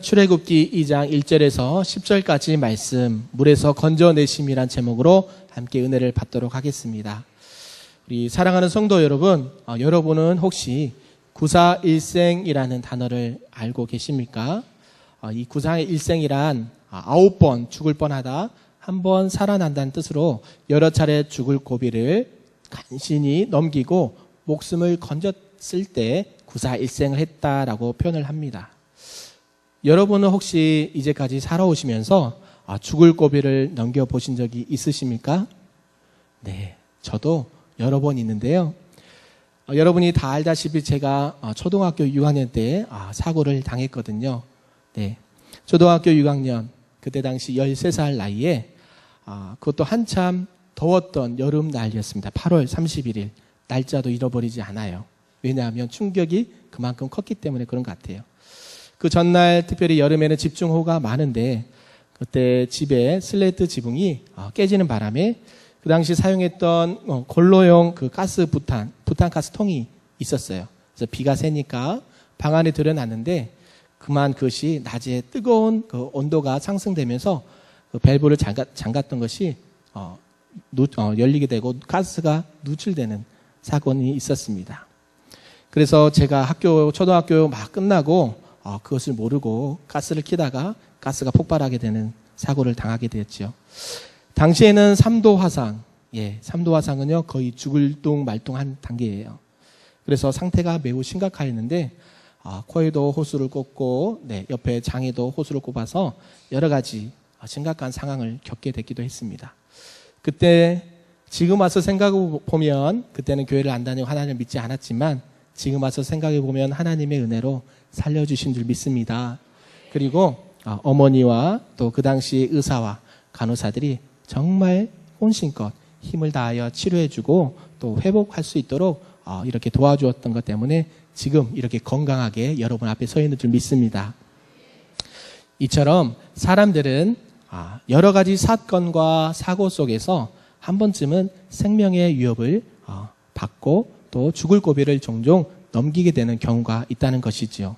출애굽기 2장 1절에서 10절까지 말씀, 물에서 건져내심이란 제목으로 함께 은혜를 받도록 하겠습니다. 우리 사랑하는 성도 여러분, 여러분은 혹시 구사일생이라는 단어를 알고 계십니까? 이 구사일생이란 9번 죽을 뻔하다, 한 번 살아난다는 뜻으로 여러 차례 죽을 고비를 간신히 넘기고 목숨을 건졌을 때 구사일생을 했다라고 표현을 합니다. 여러분은 혹시 이제까지 살아오시면서 죽을 고비를 넘겨보신 적이 있으십니까? 네, 저도 여러 번 있는데요. 여러분이 다 알다시피 제가 초등학교 6학년 때 사고를 당했거든요. 네, 초등학교 6학년, 그때 당시 13살 나이에 그것도 한참 더웠던 여름 날이었습니다. 8월 31일, 날짜도 잃어버리지 않아요. 왜냐하면 충격이 그만큼 컸기 때문에 그런 것 같아요. 그 전날 특별히 여름에는 집중호우가 많은데 그때 집에 슬레이트 지붕이 깨지는 바람에 그 당시 사용했던 골로용 그 가스 부탄 가스통이 있었어요. 그래서 비가 새니까 방 안에 들여놨는데 그만 그것이 낮에 뜨거운 그 온도가 상승되면서 그 밸브를 잠갔던 것이 열리게 되고 가스가 누출되는 사건이 있었습니다. 그래서 제가 초등학교 막 끝나고 그것을 모르고 가스를 켜다가 가스가 폭발하게 되는 사고를 당하게 되었죠. 당시에는 3도 화상, 3도 화상은요 거의 죽을 둥 말둥한 단계예요. 그래서 상태가 매우 심각하였는데 코에도 호수를 꽂고 옆에 장에도 호수를 꼽아서 여러 가지 심각한 상황을 겪게 됐기도 했습니다. 그때 지금 와서 생각해 보면 그때는 교회를 안 다니고 하나님을 믿지 않았지만 지금 와서 생각해 보면 하나님의 은혜로 살려주신 줄 믿습니다. 그리고 어머니와 또 그 당시 의사와 간호사들이 정말 혼신껏 힘을 다하여 치료해주고 또 회복할 수 있도록 이렇게 도와주었던 것 때문에 지금 이렇게 건강하게 여러분 앞에 서 있는 줄 믿습니다. 이처럼 사람들은 여러 가지 사건과 사고 속에서 한 번쯤은 생명의 위협을 받고 또 죽을 고비를 종종 넘기게 되는 경우가 있다는 것이지요.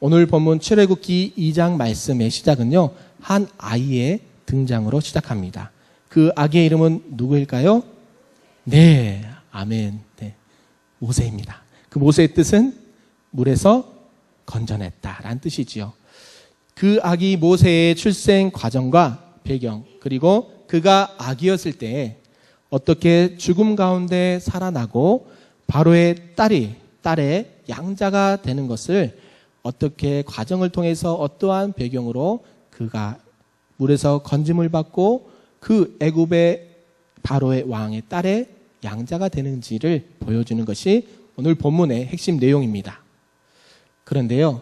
오늘 본문 출애굽기 2장 말씀의 시작은요, 한 아이의 등장으로 시작합니다. 그 아기의 이름은 누구일까요? 네, 아멘. 네, 모세입니다. 그 모세의 뜻은 물에서 건져냈다라는 뜻이지요. 그 아기 모세의 출생 과정과 배경, 그리고 그가 아기였을 때 어떻게 죽음 가운데 살아나고 바로의 딸의 양자가 되는 것을 어떻게 과정을 통해서 어떠한 배경으로 그가 물에서 건짐을 받고 그 애굽의 바로의 왕의 딸의 양자가 되는지를 보여주는 것이 오늘 본문의 핵심 내용입니다. 그런데요,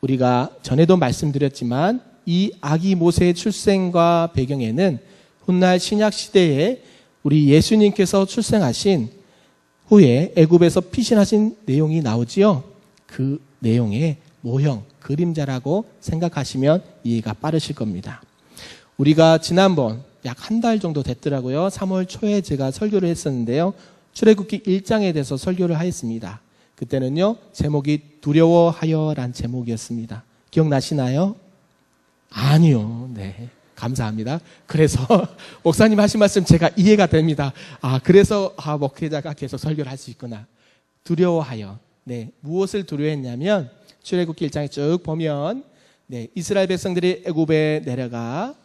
우리가 전에도 말씀드렸지만 이 아기 모세의 출생과 배경에는 훗날 신약 시대에 우리 예수님께서 출생하신 후에 애굽에서 피신하신 내용이 나오지요. 그 내용의 모형, 그림자라고 생각하시면 이해가 빠르실 겁니다. 우리가 지난번 약 한 달 정도 됐더라고요. 3월 초에 제가 설교를 했었는데요. 출애굽기 1장에 대해서 설교를 하였습니다. 그때는요, 제목이 두려워하여란 제목이었습니다. 기억나시나요? 아니요. 네. 감사합니다. 그래서 목사님 하신 말씀 제가 이해가 됩니다. 그래서 목회자가 계속 설교를 할 수 있구나. 두려워하여. 네, 무엇을 두려워했냐면 출애굽기 1장에 쭉 보면 이스라엘 백성들이 애굽에 내려가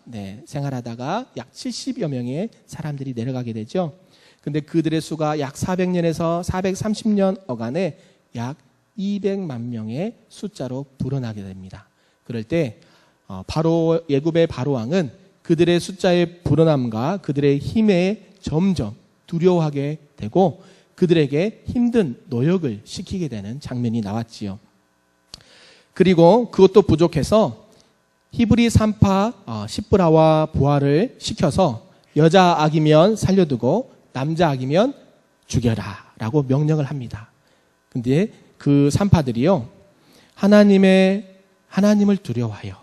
생활하다가 약 70여 명의 사람들이 내려가게 되죠. 근데 그들의 수가 약 400년에서 430년 어간에 약 200만 명의 숫자로 불어나게 됩니다. 그럴 때 애굽의 바로 왕은 그들의 숫자의 불어남과 그들의 힘에 점점 두려워하게 되고 그들에게 힘든 노역을 시키게 되는 장면이 나왔지요. 그리고 그것도 부족해서 히브리 산파 시브라와 부하를 시켜서 여자 아기면 살려두고 남자 아기면 죽여라 라고 명령을 합니다. 근데 그 산파들이요, 하나님을 두려워하여,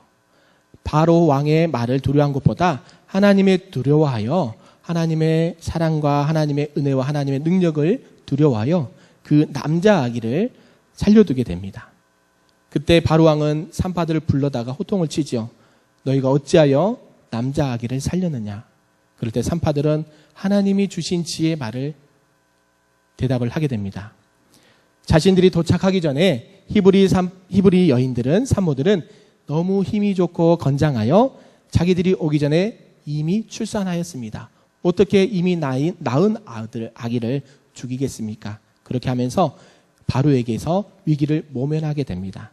바로 왕의 말을 두려워한 것보다 하나님의 두려워하여 하나님의 사랑과 하나님의 은혜와 하나님의 능력을 두려워하여 그 남자 아기를 살려두게 됩니다. 그때 바로왕은 산파들을 불러다가 호통을 치지요. 너희가 어찌하여 남자 아기를 살렸느냐. 그럴 때 산파들은 하나님이 주신 지혜의 말을 대답을 하게 됩니다. 자신들이 도착하기 전에 히브리 여인들은, 산모들은 너무 힘이 좋고 건장하여 자기들이 오기 전에 이미 출산하였습니다. 어떻게 이미 낳은 아기를 죽이겠습니까? 그렇게 하면서 바로에게서 위기를 모면하게 됩니다.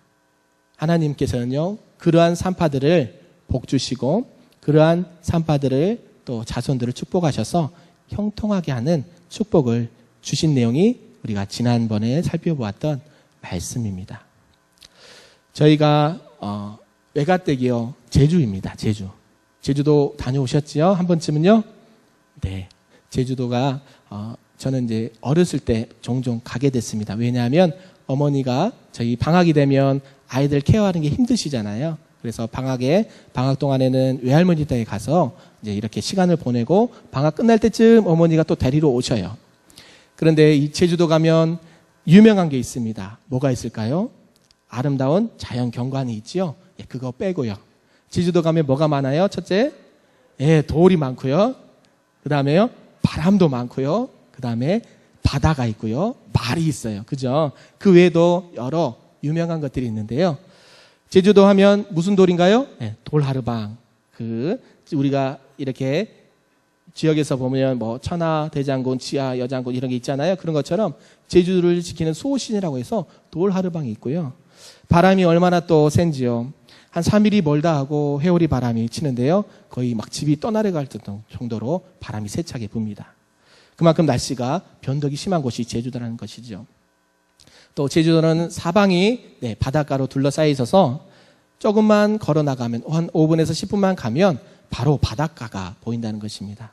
하나님께서는요, 그러한 산파들을 복주시고 그러한 산파들을 또 자손들을 축복하셔서 형통하게 하는 축복을 주신 내용이 우리가 지난번에 살펴보았던 말씀입니다. 저희가 외가댁이요, 제주입니다. 제주도 다녀오셨지요? 한 번쯤은요? 네. 제주도가 저는 이제 어렸을 때 종종 가게 됐습니다. 왜냐하면 어머니가 저희 방학이 되면 아이들 케어하는 게 힘드시잖아요. 그래서 방학 동안에는 외할머니 댁에 가서 이제 이렇게 시간을 보내고 방학 끝날 때쯤 어머니가 또 데리러 오셔요. 그런데 이 제주도 가면 유명한 게 있습니다. 뭐가 있을까요? 아름다운 자연 경관이 있지요. 예, 그거 빼고요. 제주도 가면 뭐가 많아요? 첫째, 예, 돌이 많고요. 그 다음에요, 바람도 많고요. 그 다음에 바다가 있고요. 말이 있어요. 그죠? 그 외에도 여러 유명한 것들이 있는데요. 제주도 하면 무슨 돌인가요? 네, 돌하르방. 우리가 이렇게 지역에서 보면 뭐 천하, 대장군, 지하, 여장군 이런 게 있잖아요. 그런 것처럼 제주도를 지키는 수호신이라고 해서 돌하르방이 있고요. 바람이 얼마나 또 센지요. 한 3일이 멀다 하고 회오리 바람이 치는데요. 거의 막 집이 떠나려갈 정도로 바람이 세차게 붑니다. 그만큼 날씨가 변덕이 심한 곳이 제주도라는 것이죠. 또 제주도는 사방이 바닷가로 둘러싸여 있어서 조금만 걸어 나가면 한 5분에서 10분만 가면 바로 바닷가가 보인다는 것입니다.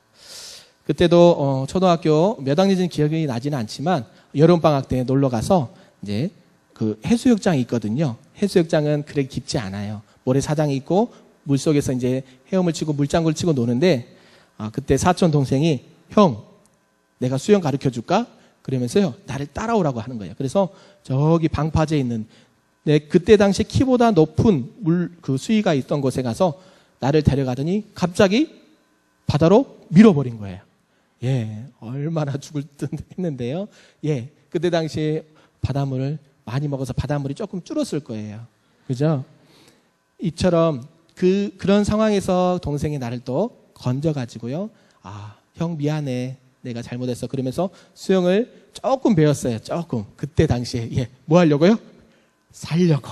그때도 초등학교 몇 학년인지 기억이 나지는 않지만 여름방학 때 놀러 가서 이제 그 해수욕장이 있거든요. 해수욕장은 그렇게 깊지 않아요. 모래사장이 있고 물속에서 이제 헤엄을 치고 물장구를 치고 노는데 그때 사촌 동생이 형, 내가 수영 가르쳐 줄까? 그러면서요, 나를 따라오라고 하는 거예요. 그래서 저기 방파제에 있는 그때 당시 키보다 높은 그 수위가 있던 곳에 가서 나를 데려가더니 갑자기 바다로 밀어버린 거예요. 예, 얼마나 죽을 듯 했는데요. 예, 그때 당시에 바닷물을 많이 먹어서 바닷물이 조금 줄었을 거예요. 그죠? 이처럼 그런 상황에서 동생이 나를 또 건져가지고요. 형 미안해. 내가 잘못했어. 그러면서 수영을 조금 배웠어요. 조금. 그때 당시에. 예, 뭐 하려고요? 살려고.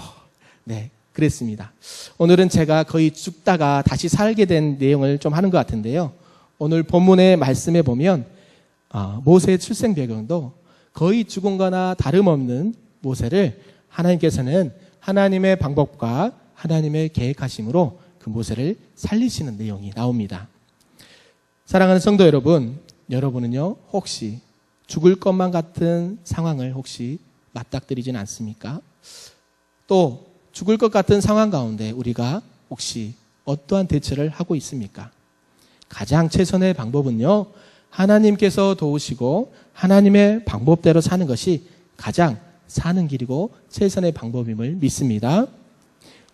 네, 그랬습니다. 오늘은 제가 거의 죽다가 다시 살게 된 내용을 좀 하는 것 같은데요. 오늘 본문의 말씀에 보면 모세의 출생 배경도 거의 죽은 거나 다름없는 모세를 하나님께서는 하나님의 방법과 하나님의 계획하심으로 그 모세를 살리시는 내용이 나옵니다. 사랑하는 성도 여러분, 여러분은요 혹시 죽을 것만 같은 상황을 혹시 맞닥뜨리진 않습니까? 또 죽을 것 같은 상황 가운데 우리가 혹시 어떠한 대처를 하고 있습니까? 가장 최선의 방법은요, 하나님께서 도우시고 하나님의 방법대로 사는 것이 가장 사는 길이고 최선의 방법임을 믿습니다.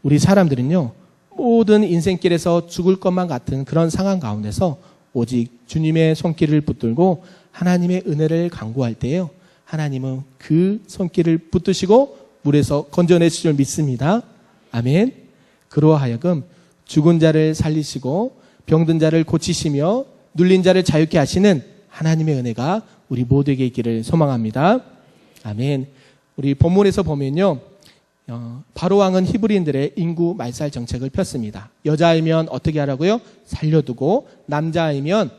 우리 사람들은요, 모든 인생길에서 죽을 것만 같은 그런 상황 가운데서 오직 주님의 손길을 붙들고 하나님의 은혜를 간구할 때요, 하나님은 그 손길을 붙드시고 물에서 건져내실 줄 믿습니다. 아멘. 그러하여금 죽은 자를 살리시고 병든 자를 고치시며 눌린 자를 자유케 하시는 하나님의 은혜가 우리 모두에게 있기를 소망합니다. 아멘. 우리 본문에서 보면요, 바로왕은 히브리인들의 인구 말살 정책을 폈습니다. 여자이면 어떻게 하라고요? 살려두고 남자이면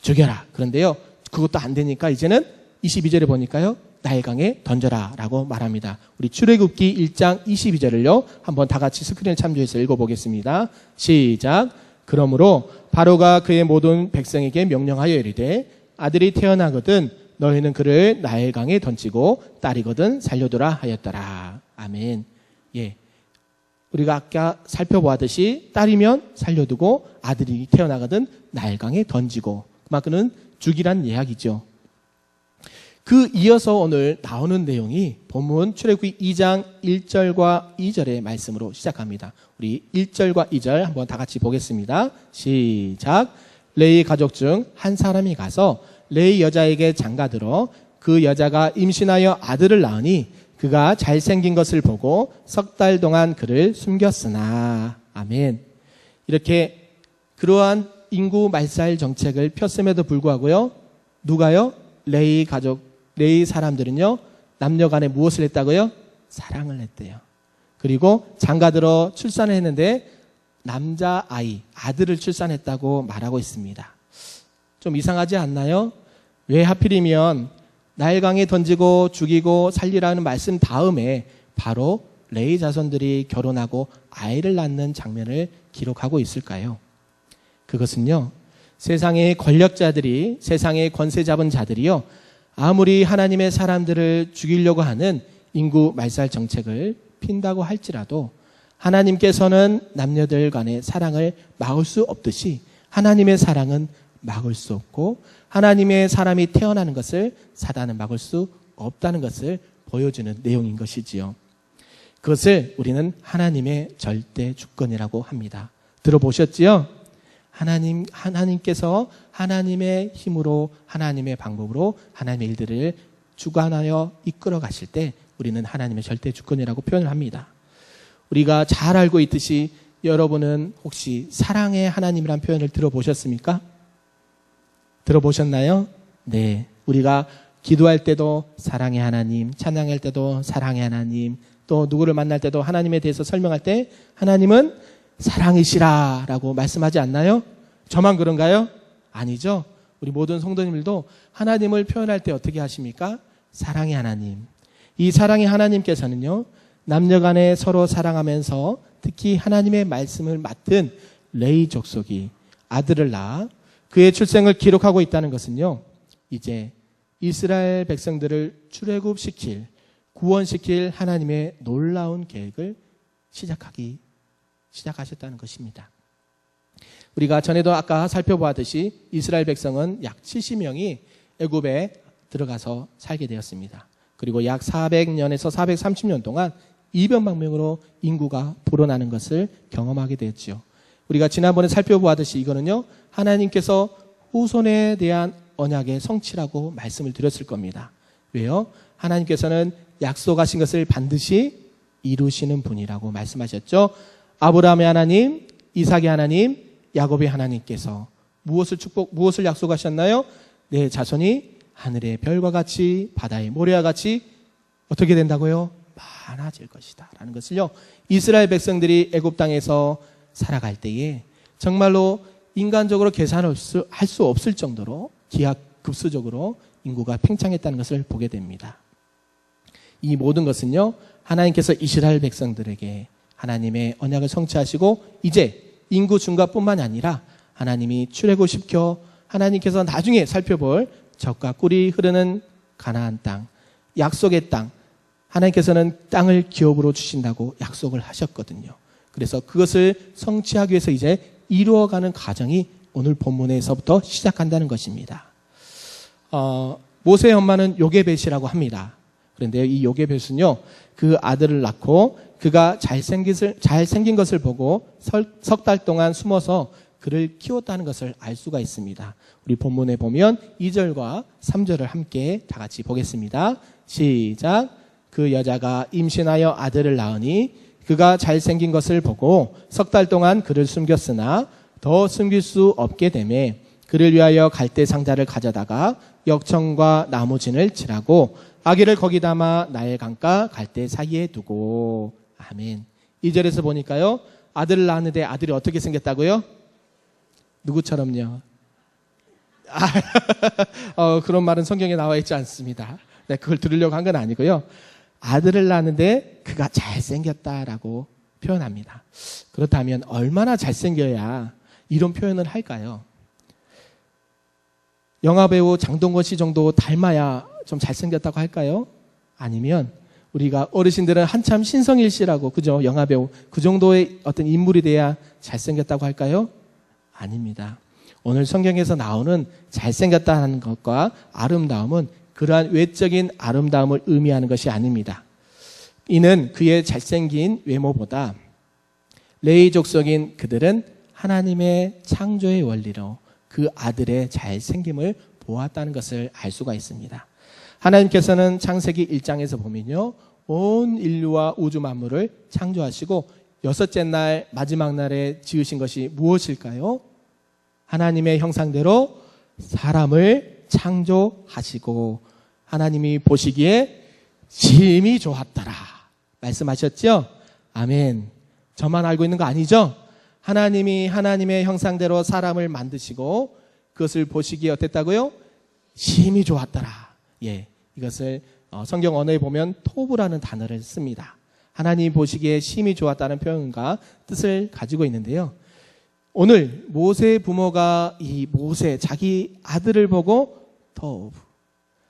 죽여라. 그런데요, 그것도 안 되니까 이제는 22절에 보니까요, 나일강에 던져라 라고 말합니다. 우리 출애굽기 1장 22절을요 한번 다 같이 스크린을 참조해서 읽어보겠습니다. 시작. 그러므로 바로가 그의 모든 백성에게 명령하여 이르되 아들이 태어나거든 너희는 그를 나일강에 던지고 딸이거든 살려두라 하였더라. 아멘. 예, 우리가 아까 살펴보았듯이 딸이면 살려두고 아들이 태어나거든 나일강에 던지고, 그만큼은 죽이란 이야기죠. 그 이어서 오늘 나오는 내용이 본문 출애굽기 2장 1절과 2절의 말씀으로 시작합니다. 우리 1절과 2절 한번 다 같이 보겠습니다. 시작. 레위 가족 중 한 사람이 가서 레위 여자에게 장가들어 그 여자가 임신하여 아들을 낳으니 그가 잘생긴 것을 보고 석 달 동안 그를 숨겼으나. 아멘. 이렇게 그러한 인구 말살 정책을 폈음에도 불구하고요, 누가요? 레위 가족, 레위 사람들은요, 남녀 간에 무엇을 했다고요? 사랑을 했대요. 그리고 장가들어 출산을 했는데 남자아이, 아들을 출산했다고 말하고 있습니다. 좀 이상하지 않나요? 왜 하필이면 나일강에 던지고 죽이고 살리라는 말씀 다음에 바로 레위 자손들이 결혼하고 아이를 낳는 장면을 기록하고 있을까요? 그것은요, 세상의 권력자들이, 세상의 권세 잡은 자들이요, 아무리 하나님의 사람들을 죽이려고 하는 인구 말살 정책을 핀다고 할지라도 하나님께서는 남녀들 간의 사랑을 막을 수 없듯이 하나님의 사랑은 막을 수 없고 하나님의 사람이 태어나는 것을 사단은 막을 수 없다는 것을 보여주는 내용인 것이지요. 그것을 우리는 하나님의 절대 주권이라고 합니다. 들어보셨지요? 하나님께서 하나님의 힘으로, 하나님의 방법으로 하나님의 일들을 주관하여 이끌어 가실 때 우리는 하나님의 절대 주권이라고 표현을 합니다. 우리가 잘 알고 있듯이 여러분은 혹시 사랑의 하나님이란 표현을 들어보셨습니까? 들어보셨나요? 네. 우리가 기도할 때도 사랑의 하나님, 찬양할 때도 사랑의 하나님, 또 누구를 만날 때도 하나님에 대해서 설명할 때 하나님은 사랑이시라 라고 말씀하지 않나요? 저만 그런가요? 아니죠. 우리 모든 성도님들도 하나님을 표현할 때 어떻게 하십니까? 사랑의 하나님. 이 사랑의 하나님께서는요, 남녀 간에 서로 사랑하면서 특히 하나님의 말씀을 맡은 레위 족속이 아들을 낳아 그의 출생을 기록하고 있다는 것은요, 이제 이스라엘 백성들을 출애굽시킬, 구원시킬 하나님의 놀라운 계획을 시작하셨다는 것입니다. 우리가 전에도 아까 살펴보았듯이 이스라엘 백성은 약 70명이 애굽에 들어가서 살게 되었습니다. 그리고 약 400년에서 430년 동안 이변망명으로 인구가 불어나는 것을 경험하게 되었죠. 우리가 지난번에 살펴보았듯이 이거는요, 하나님께서 후손에 대한 언약의 성취라고 말씀을 드렸을 겁니다. 왜요? 하나님께서는 약속하신 것을 반드시 이루시는 분이라고 말씀하셨죠. 아브라함의 하나님, 이삭의 하나님, 야곱의 하나님께서 무엇을 약속하셨나요? 내 자손이 하늘의 별과 같이 바다의 모래와 같이 어떻게 된다고요? 많아질 것이다 라는 것을요, 이스라엘 백성들이 애굽 땅에서 살아갈 때에 정말로 인간적으로 계산할 수 없을 정도로 기하급수적으로 인구가 팽창했다는 것을 보게 됩니다. 이 모든 것은요, 하나님께서 이스라엘 백성들에게 하나님의 언약을 성취하시고 이제 인구 증가뿐만 아니라 하나님이 출애굽시켜 하나님께서 나중에 살펴볼 젖과 꿀이 흐르는 가나안 땅, 약속의 땅, 하나님께서는 땅을 기업으로 주신다고 약속을 하셨거든요. 그래서 그것을 성취하기 위해서 이제 이루어가는 과정이 오늘 본문에서부터 시작한다는 것입니다. 모세의 엄마는 요게벳이라고 합니다. 그런데 이 요게벳은요, 그 아들을 낳고 그가 잘생긴 것을 보고 석 달 동안 숨어서 그를 키웠다는 것을 알 수가 있습니다. 우리 본문에 보면 2절과 3절을 함께 다 같이 보겠습니다. 시작. 그 여자가 임신하여 아들을 낳으니 그가 잘생긴 것을 보고 석 달 동안 그를 숨겼으나 더 숨길 수 없게 되매 그를 위하여 갈대 상자를 가져다가 역청과 나무진을 칠하고 아기를 거기 담아 나일 강가 갈대 사이에 두고. 아멘. 2절에서 보니까요, 아들을 낳았는데 아들이 어떻게 생겼다고요? 누구처럼요? 그런 말은 성경에 나와 있지 않습니다. 네, 그걸 들으려고 한 건 아니고요. 아들을 낳았는데 그가 잘생겼다라고 표현합니다. 그렇다면 얼마나 잘생겨야 이런 표현을 할까요? 영화배우 장동건 씨 정도 닮아야 좀 잘생겼다고 할까요? 아니면 우리가 어르신들은 한참 신성일 씨라고, 그죠? 영화배우 그 정도의 어떤 인물이 돼야 잘생겼다고 할까요? 아닙니다. 오늘 성경에서 나오는 잘생겼다는 것과 아름다움은 그러한 외적인 아름다움을 의미하는 것이 아닙니다. 이는 그의 잘생긴 외모보다 레위 족속인 그들은 하나님의 창조의 원리로 그 아들의 잘생김을 보았다는 것을 알 수가 있습니다. 하나님께서는 창세기 1장에서 보면요, 온 인류와 우주 만물을 창조하시고 여섯째 날 마지막 날에 지으신 것이 무엇일까요? 하나님의 형상대로 사람을 창조하시고 하나님이 보시기에 심히 좋았더라 말씀하셨죠? 아멘. 저만 알고 있는 거 아니죠? 하나님이 하나님의 형상대로 사람을 만드시고 그것을 보시기에 어땠다고요? 심히 좋았더라. 예, 이것을 성경 언어에 보면 토브라는 단어를 씁니다. 하나님 보시기에 심히 좋았다는 표현과 뜻을 가지고 있는데요. 오늘 모세 부모가 이 모세 자기 아들을 보고 토브,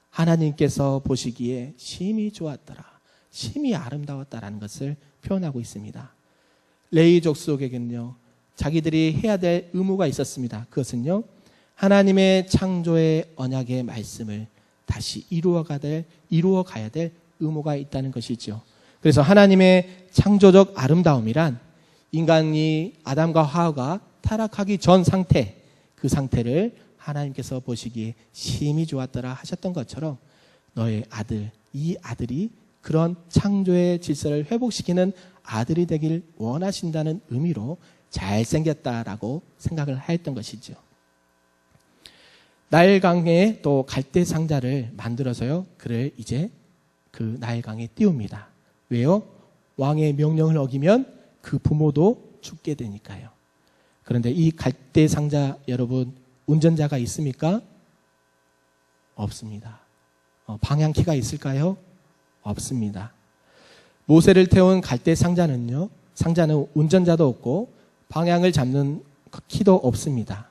하나님께서 보시기에 심히 좋았더라, 심히 아름다웠다라는 것을 표현하고 있습니다. 레위 족속에게는요, 자기들이 해야 될 의무가 있었습니다. 그것은요, 하나님의 창조의 언약의 말씀을 다시 이루어가야 될 의무가 있다는 것이죠. 그래서 하나님의 창조적 아름다움이란 인간이 아담과 하와가 타락하기 전 상태, 그 상태를 하나님께서 보시기에 심히 좋았더라 하셨던 것처럼 너의 아들, 이 아들이 그런 창조의 질서를 회복시키는 아들이 되길 원하신다는 의미로 잘생겼다라고 생각을 하였던 것이죠. 나일강에 또 갈대 상자를 만들어서요, 그를 이제 그 나일강에 띄웁니다. 왜요? 왕의 명령을 어기면 그 부모도 죽게 되니까요. 그런데 이 갈대 상자, 여러분, 운전자가 있습니까? 없습니다. 방향키가 있을까요? 없습니다. 모세를 태운 갈대 상자는 운전자도 없고 방향을 잡는 키도 없습니다.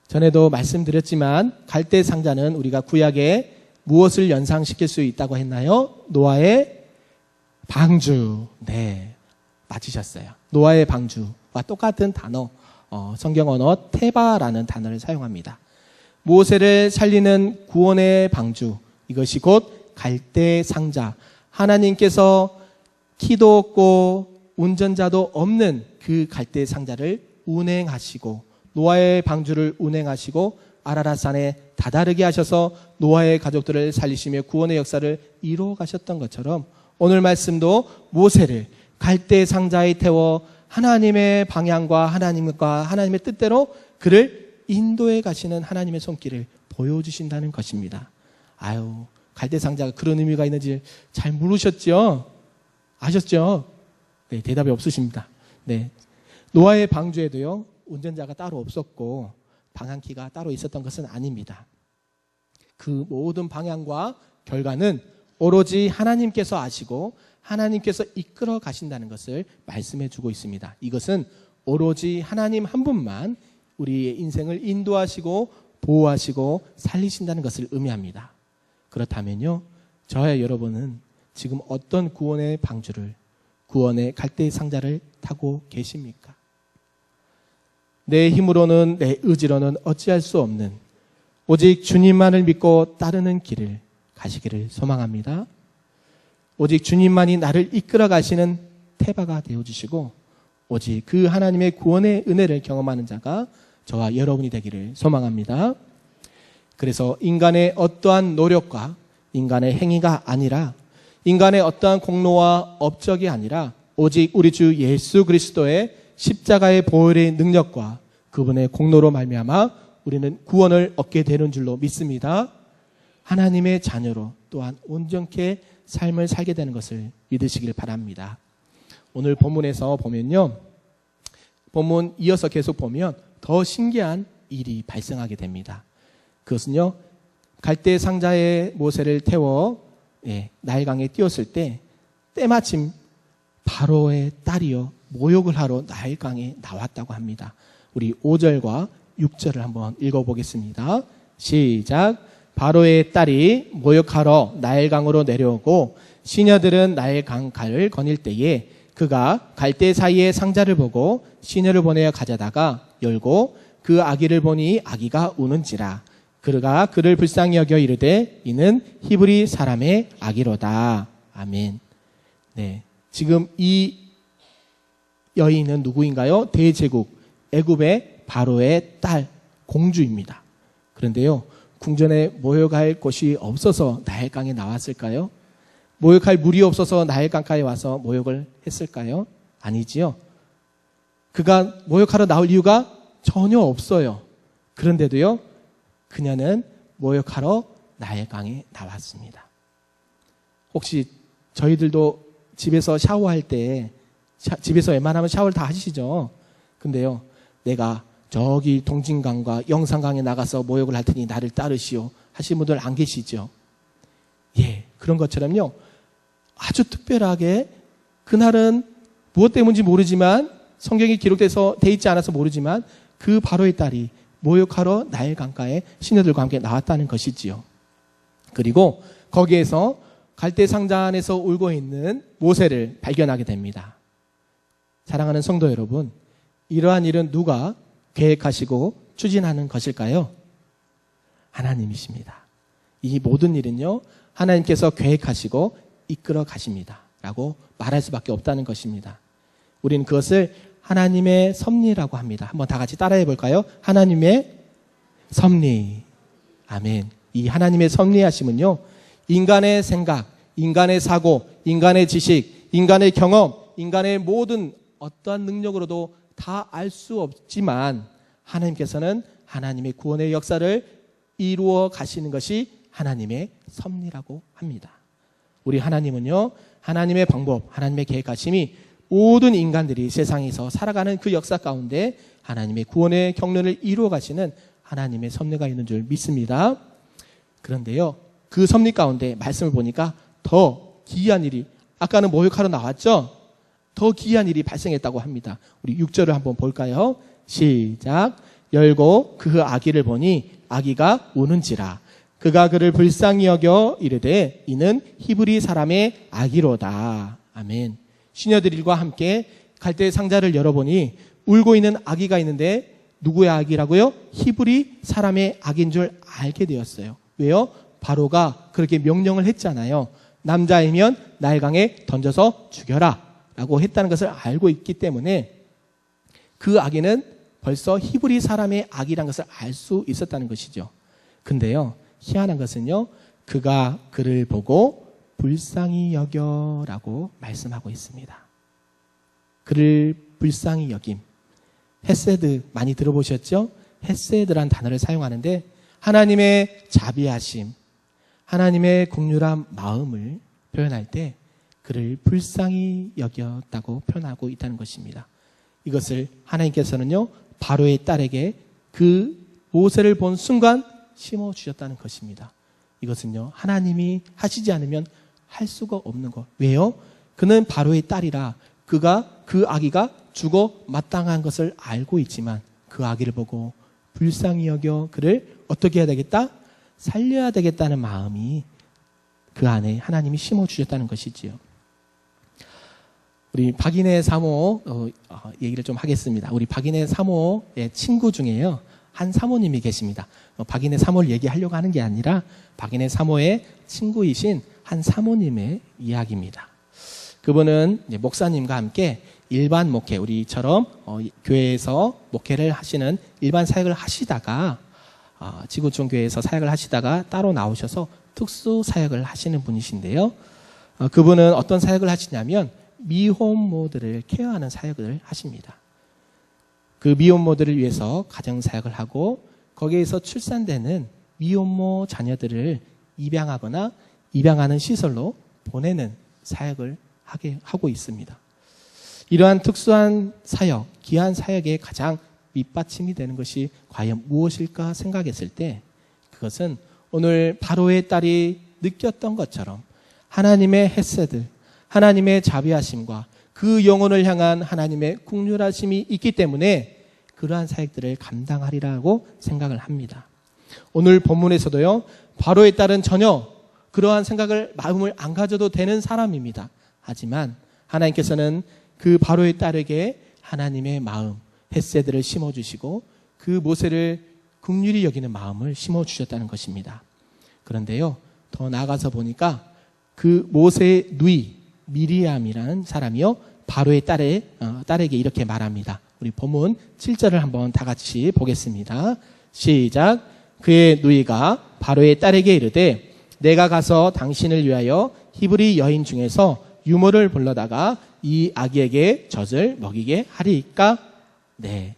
전에도 말씀드렸지만 갈대 상자는 우리가 구약에 무엇을 연상시킬 수 있다고 했나요? 노아의 방주. 네, 맞히셨어요. 노아의 방주와 똑같은 단어, 성경 언어 테바라는 단어를 사용합니다. 모세를 살리는 구원의 방주, 이것이 곧 갈대 상자, 하나님께서 키도 없고 운전자도 없는 그 갈대 상자를 운행하시고 노아의 방주를 운행하시고 아라랏산에 다다르게 하셔서 노아의 가족들을 살리시며 구원의 역사를 이루어 가셨던 것처럼 오늘 말씀도 모세를 갈대 상자에 태워 하나님의 방향과 하나님의 뜻대로 그를 인도해 가시는 하나님의 손길을 보여주신다는 것입니다. 아유, 갈대 상자가 그런 의미가 있는지 잘 모르셨죠? 아셨죠? 네, 대답이 없으십니다. 네, 노아의 방주에도요, 운전자가 따로 없었고 방향키가 따로 있었던 것은 아닙니다. 그 모든 방향과 결과는 오로지 하나님께서 아시고 하나님께서 이끌어 가신다는 것을 말씀해 주고 있습니다. 이것은 오로지 하나님 한 분만 우리의 인생을 인도하시고 보호하시고 살리신다는 것을 의미합니다. 그렇다면요, 저와 여러분은 지금 어떤 구원의 방주를, 구원의 갈대 상자를 타고 계십니까? 내 힘으로는, 내 의지로는 어찌할 수 없는 오직 주님만을 믿고 따르는 길을 가시기를 소망합니다. 오직 주님만이 나를 이끌어 가시는 테바가 되어주시고 오직 그 하나님의 구원의 은혜를 경험하는 자가 저와 여러분이 되기를 소망합니다. 그래서 인간의 어떠한 노력과 인간의 행위가 아니라, 인간의 어떠한 공로와 업적이 아니라 오직 우리 주 예수 그리스도의 십자가의 보혈의 능력과 그분의 공로로 말미암아 우리는 구원을 얻게 되는 줄로 믿습니다. 하나님의 자녀로 또한 온전케 삶을 살게 되는 것을 믿으시길 바랍니다. 오늘 본문에서 보면요, 본문 이어서 계속 보면 더 신기한 일이 발생하게 됩니다. 그것은요, 갈대 상자에 모세를 태워 나일강에 띄웠을 때 때마침 바로의 딸이요 모욕을 하러 나일강에 나왔다고 합니다. 우리 5절과 6절을 한번 읽어보겠습니다. 시작. 바로의 딸이 모욕하러 나일강으로 내려오고 시녀들은 나일강가를 거닐 때에 그가 갈대 사이에 상자를 보고 시녀를 보내어 가져다가 열고 그 아기를 보니 아기가 우는지라. 그가 그를 불쌍히 여겨 이르되 이는 히브리 사람의 아기로다. 아멘. 네, 지금 이 여인은 누구인가요? 대제국 애굽의 바로의 딸 공주입니다. 그런데요, 궁전에 모욕할 곳이 없어서 나일강에 나왔을까요? 모욕할 물이 없어서 나일강가에 와서 모욕을 했을까요? 아니지요. 그가 모욕하러 나올 이유가 전혀 없어요. 그런데도요, 그녀는 모욕하러 나일강에 나왔습니다. 혹시 저희들도 집에서 샤워할 때 집에서 웬만하면 샤워를 다 하시죠. 근데요, 내가 저기 동진강과 영산강에 나가서 모욕을 할 테니 나를 따르시오 하시는 분들 안 계시죠. 예, 그런 것처럼요, 아주 특별하게 그날은 무엇 때문인지 모르지만, 성경이 기록돼서 돼 있지 않아서 모르지만 그 바로의 딸이 모욕하러 나일강가에 시녀들과 함께 나왔다는 것이지요. 그리고 거기에서 갈대 상자 안에서 울고 있는 모세를 발견하게 됩니다. 사랑하는 성도 여러분, 이러한 일은 누가 계획하시고 추진하는 것일까요? 하나님이십니다. 이 모든 일은요, 하나님께서 계획하시고 이끌어 가십니다 라고 말할 수밖에 없다는 것입니다. 우리는 그것을 하나님의 섭리라고 합니다. 한번 다 같이 따라해 볼까요? 하나님의 섭리. 아멘. 이 하나님의 섭리하심은요, 인간의 생각, 인간의 사고, 인간의 지식, 인간의 경험, 인간의 모든 어떠한 능력으로도 다 알 수 없지만 하나님께서는 하나님의 구원의 역사를 이루어 가시는 것이 하나님의 섭리라고 합니다. 우리 하나님은요, 하나님의 방법, 하나님의 계획하심이 모든 인간들이 세상에서 살아가는 그 역사 가운데 하나님의 구원의 경륜을 이루어 가시는 하나님의 섭리가 있는 줄 믿습니다. 그런데요, 그 섭리 가운데 말씀을 보니까 더 기이한 일이, 아까는 모욕하러 나왔죠? 더 기이한 일이 발생했다고 합니다. 우리 6절을 한번 볼까요? 시작. 열고 그 아기를 보니 아기가 우는지라. 그가 그를 불쌍히 여겨 이르되 이는 히브리 사람의 아기로다. 아멘. 시녀들과 함께 갈대 상자를 열어보니 울고 있는 아기가 있는데 누구의 아기라고요? 히브리 사람의 아기인 줄 알게 되었어요. 왜요? 바로가 그렇게 명령을 했잖아요. 남자이면 나일강에 던져서 죽여라 라고 했다는 것을 알고 있기 때문에 그 아기는 벌써 히브리 사람의 아기라는 것을 알 수 있었다는 것이죠. 근데요, 희한한 것은요, 그가 그를 보고 불쌍히 여겨라고 말씀하고 있습니다. 그를 불쌍히 여김. 헤세드 많이 들어보셨죠? 헤세드란 단어를 사용하는데 하나님의 자비하심, 하나님의 긍휼한 마음을 표현할 때 그를 불쌍히 여겼다고 표현하고 있다는 것입니다. 이것을 하나님께서는요, 바로의 딸에게 그 모세를 본 순간 심어주셨다는 것입니다. 이것은요, 하나님이 하시지 않으면 할 수가 없는 것. 왜요? 그는 바로의 딸이라 그 아기가 죽어 마땅한 것을 알고 있지만 그 아기를 보고 불쌍히 여겨 그를 어떻게 해야 되겠다? 살려야 되겠다는 마음이 그 안에 하나님이 심어주셨다는 것이지요. 우리 박인혜 사모 얘기를 좀 하겠습니다. 우리 박인혜 사모의 친구 중에요, 한 사모님이 계십니다. 박인혜 사모를 얘기하려고 하는 게 아니라 박인혜 사모의 친구이신 한 사모님의 이야기입니다. 그분은 목사님과 함께 일반 목회, 우리처럼 교회에서 목회를 하시는 일반 사역을 하시다가 지구촌 교회에서 사역을 하시다가 따로 나오셔서 특수 사역을 하시는 분이신데요. 그분은 어떤 사역을 하시냐면 미혼모들을 케어하는 사역을 하십니다. 그 미혼모들을 위해서 가정 사역을 하고 거기에서 출산되는 미혼모 자녀들을 입양하거나 입양하는 시설로 보내는 사역을 하고 있습니다. 이러한 특수한 사역, 귀한 사역의 가장 밑받침이 되는 것이 과연 무엇일까 생각했을 때 그것은 오늘 바로의 딸이 느꼈던 것처럼 하나님의 헤세드, 하나님의 자비하심과 그 영혼을 향한 하나님의 긍휼하심이 있기 때문에 그러한 사역들을 감당하리라고 생각을 합니다. 오늘 본문에서도요, 바로의 딸은 전혀 그러한 생각을, 마음을 안 가져도 되는 사람입니다. 하지만 하나님께서는 그 바로의 딸에게 하나님의 마음, 헤세드를 심어주시고 그 모세를 긍휼히 여기는 마음을 심어주셨다는 것입니다. 그런데요, 더 나아가서 보니까 그 모세의 누이 미리암이라는 사람이요, 바로의 딸에게 이렇게 말합니다. 우리 본문 7절을 한번 다 같이 보겠습니다. 시작. 그의 누이가 바로의 딸에게 이르되 내가 가서 당신을 위하여 히브리 여인 중에서 유모를 불러다가 이 아기에게 젖을 먹이게 하리이까? 네.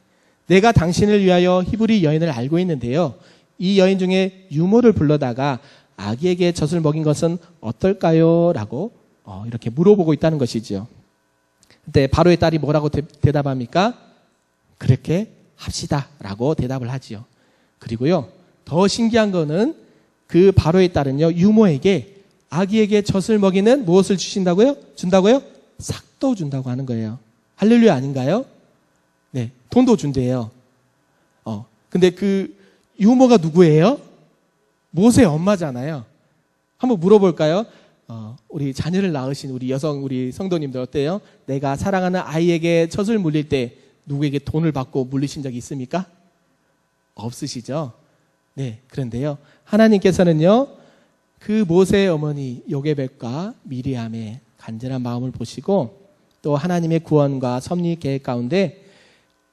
내가 당신을 위하여 히브리 여인을 알고 있는데요, 이 여인 중에 유모를 불러다가 아기에게 젖을 먹인 것은 어떨까요? 라고 이렇게 물어보고 있다는 것이죠. 그때 바로의 딸이 뭐라고 대답합니까? 그렇게 합시다 라고 대답을 하지요. 그리고요, 더 신기한 거는 그 바로의 딸은요, 유모에게 아기에게 젖을 먹이는 무엇을 준다고요? 삭도 준다고 하는 거예요. 할렐루야 아닌가요? 네, 돈도 준대요. 근데 그 유모가 누구예요? 모세의 엄마잖아요. 한번 물어볼까요? 우리 자녀를 낳으신 우리 성도님들 어때요? 내가 사랑하는 아이에게 젖을 물릴 때 누구에게 돈을 받고 물리신 적이 있습니까? 없으시죠? 네, 그런데요, 하나님께서는요, 그 모세의 어머니 요게벳과 미리암의 간절한 마음을 보시고 또 하나님의 구원과 섭리 계획 가운데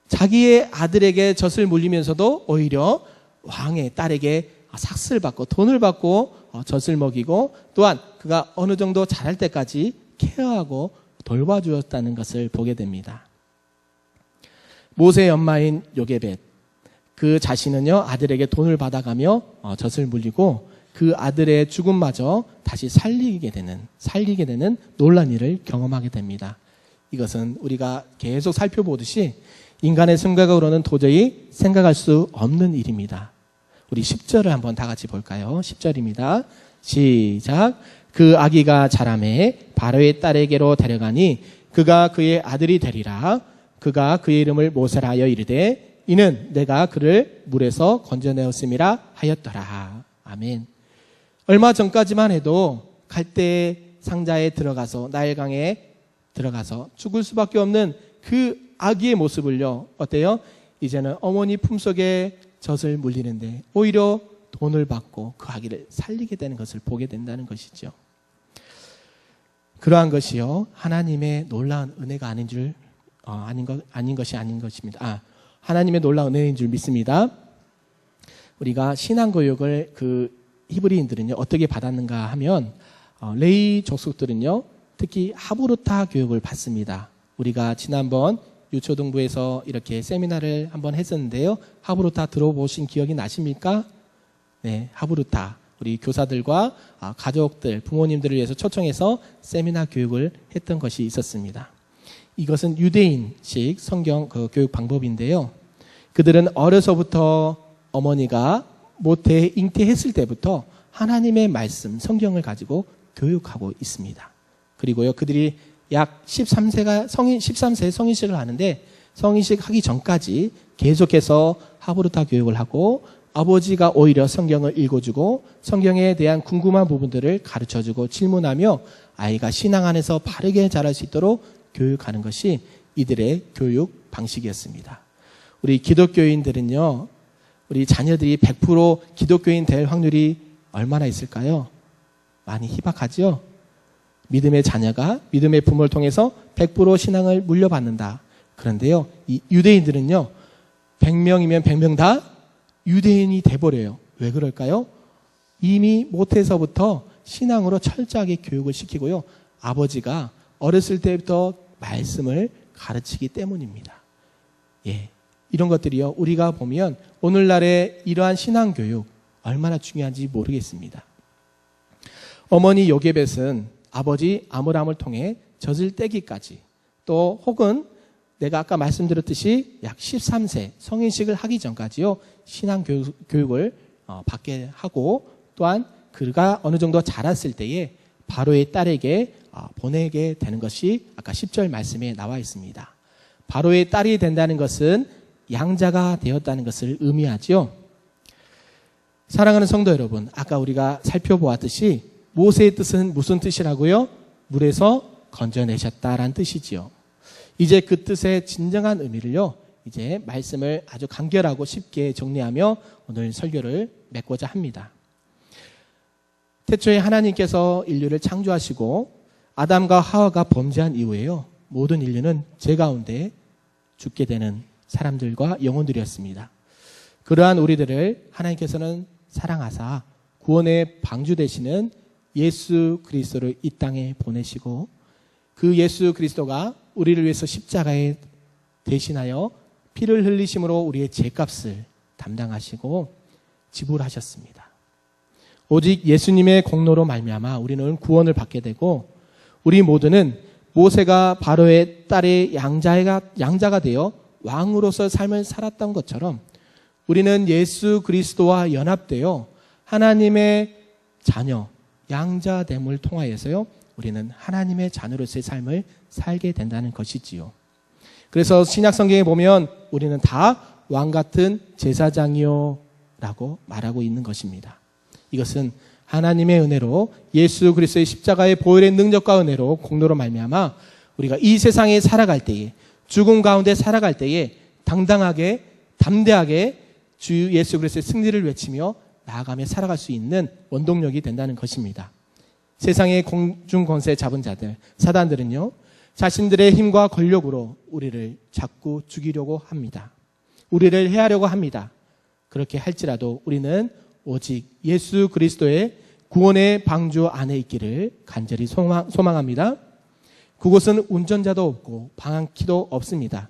자기의 아들에게 젖을 물리면서도 오히려 왕의 딸에게 삭스를 받고 돈을 받고 젖을 먹이고 또한 그가 어느 정도 자랄 때까지 케어하고 돌봐주었다는 것을 보게 됩니다. 모세의 엄마인 요게벳, 그 자신은요, 아들에게 돈을 받아가며 젖을 물리고 그 아들의 죽음마저 다시 살리게 되는 놀란 일을 경험하게 됩니다. 이것은 우리가 계속 살펴보듯이 인간의 생각으로는 도저히 생각할 수 없는 일입니다. 우리 10절을 한번 다 같이 볼까요? 10절입니다. 시작. 그 아기가 자라매 바로의 딸에게로 데려가니 그가 그의 아들이 되리라. 그가 그의 이름을 모세라 하여 이르되 이는 내가 그를 물에서 건져내었음이라 하였더라. 아멘. 얼마 전까지만 해도 갈대 상자에 들어가서 나일강에 들어가서 죽을 수밖에 없는 그 아기의 모습을요, 어때요? 이제는 어머니 품속에 젖을 물리는데 오히려 돈을 받고 그 아기를 살리게 되는 것을 보게 된다는 것이죠. 그러한 것이요, 하나님의 놀라운 은혜가 아닌 것입니다. 하나님의 놀라운 은혜인 줄 믿습니다. 우리가 신앙교육을 히브리인들은요, 어떻게 받았는가 하면 레위 족속들은요, 특히 하브루타 교육을 받습니다. 우리가 지난번 유초등부에서 이렇게 세미나를 한번 했었는데요, 하브루타 들어보신 기억이 나십니까? 네, 하브루타. 우리 교사들과 가족들, 부모님들을 위해서 초청해서 세미나 교육을 했던 것이 있었습니다. 이것은 유대인식 성경 교육 방법인데요, 그들은 어려서부터 어머니가 잉태했을 때부터 하나님의 말씀, 성경을 가지고 교육하고 있습니다. 그리고요, 그들이 약 13세 성인식을 하는데 성인식 하기 전까지 계속해서 하브루타 교육을 하고 아버지가 오히려 성경을 읽어주고 성경에 대한 궁금한 부분들을 가르쳐주고 질문하며 아이가 신앙 안에서 바르게 자랄 수 있도록 교육하는 것이 이들의 교육 방식이었습니다. 우리 기독교인들은요, 우리 자녀들이 100% 기독교인 될 확률이 얼마나 있을까요? 많이 희박하죠? 믿음의 자녀가 믿음의 부모를 통해서 100% 신앙을 물려받는다. 그런데요, 이 유대인들은요, 100명이면 100명 다 유대인이 돼버려요. 왜 그럴까요? 이미 모태에서부터 신앙으로 철저하게 교육을 시키고요, 아버지가 어렸을 때부터 말씀을 가르치기 때문입니다. 예, 이런 것들이요, 우리가 보면 오늘날의 이러한 신앙교육 얼마나 중요한지 모르겠습니다. 어머니 요게벳은 아버지 아므람을 통해 젖을 떼기까지, 또 혹은 내가 아까 말씀드렸듯이 약 13세 성인식을 하기 전까지요, 신앙 교육을 받게 하고, 또한 그가 어느 정도 자랐을 때에 바로의 딸에게 보내게 되는 것이 아까 10절 말씀에 나와 있습니다. 바로의 딸이 된다는 것은 양자가 되었다는 것을 의미하죠. 사랑하는 성도 여러분, 아까 우리가 살펴보았듯이 모세의 뜻은 무슨 뜻이라고요? 물에서 건져내셨다라는 뜻이지요. 이제 그 뜻의 진정한 의미를요, 이제 말씀을 아주 간결하고 쉽게 정리하며 오늘 설교를 맺고자 합니다. 태초에 하나님께서 인류를 창조하시고 아담과 하와가 범죄한 이후에요, 모든 인류는 죄 가운데 죽게 되는 사람들과 영혼들이었습니다. 그러한 우리들을 하나님께서는 사랑하사 구원의 방주 되시는 예수 그리스도를 이 땅에 보내시고, 그 예수 그리스도가 우리를 위해서 십자가에 대신하여 피를 흘리심으로 우리의 죄값을 담당하시고 지불하셨습니다. 오직 예수님의 공로로 말미암아 우리는 구원을 받게 되고, 우리 모두는 모세가 바로의 딸의 양자가 되어 왕으로서 삶을 살았던 것처럼 우리는 예수 그리스도와 연합되어 하나님의 자녀, 양자됨을 통하여서요, 우리는 하나님의 자녀로서의 삶을 살게 된다는 것이지요. 그래서 신약 성경에 보면 우리는 다 왕같은 제사장이요 라고 말하고 있는 것입니다. 이것은 하나님의 은혜로 예수 그리스도의 십자가의 보혈의 능력과 은혜로 공로로 말미암아 우리가 이 세상에 살아갈 때에, 죽음 가운데 살아갈 때에 당당하게 담대하게 주 예수 그리스도의 승리를 외치며 나아가며 살아갈 수 있는 원동력이 된다는 것입니다. 세상의 공중 권세 잡은 자들, 사단들은요, 자신들의 힘과 권력으로 우리를 자꾸 죽이려고 합니다. 우리를 해하려고 합니다. 그렇게 할지라도 우리는 오직 예수 그리스도의 구원의 방주 안에 있기를 간절히 소망합니다. 그곳은 운전자도 없고 방황키도 없습니다.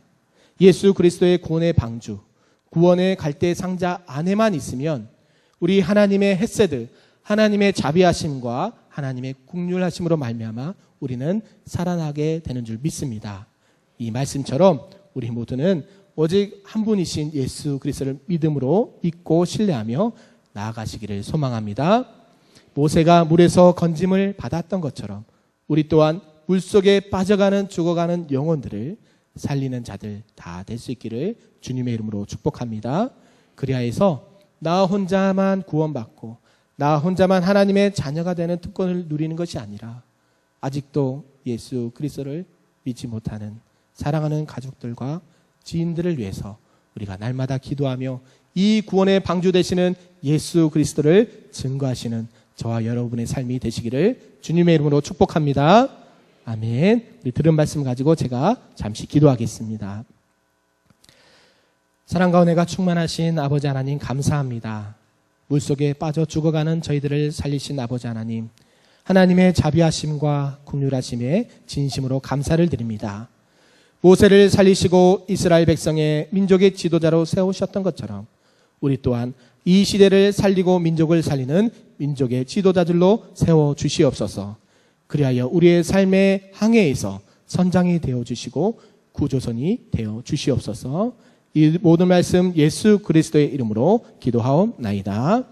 예수 그리스도의 구원의 방주, 구원의 갈대 상자 안에만 있으면 우리 하나님의 헤세드, 하나님의 자비하심과 하나님의 긍휼하심으로 말미암아 우리는 살아나게 되는 줄 믿습니다. 이 말씀처럼 우리 모두는 오직 한 분이신 예수 그리스도를 믿음으로 믿고 신뢰하며 나아가시기를 소망합니다. 모세가 물에서 건짐을 받았던 것처럼 우리 또한 물속에 빠져가는 죽어가는 영혼들을 살리는 자들 다 될 수 있기를 주님의 이름으로 축복합니다. 그리하여서 나 혼자만 구원받고 나 혼자만 하나님의 자녀가 되는 특권을 누리는 것이 아니라 아직도 예수 그리스도를 믿지 못하는 사랑하는 가족들과 지인들을 위해서 우리가 날마다 기도하며 이 구원의 방주 되시는 예수 그리스도를 증거하시는 저와 여러분의 삶이 되시기를 주님의 이름으로 축복합니다. 아멘. 우리 들은 말씀 가지고 제가 잠시 기도하겠습니다. 사랑과 은혜가 충만하신 아버지 하나님, 감사합니다. 물속에 빠져 죽어가는 저희들을 살리신 아버지 하나님, 하나님의 자비하심과 긍휼하심에 진심으로 감사를 드립니다. 모세를 살리시고 이스라엘 백성의 민족의 지도자로 세우셨던 것처럼 우리 또한 이 시대를 살리고 민족을 살리는 민족의 지도자들로 세워주시옵소서. 그리하여 우리의 삶의 항해에서 선장이 되어주시고 구조선이 되어주시옵소서. 이 모든 말씀 예수 그리스도의 이름으로 기도하옵나이다.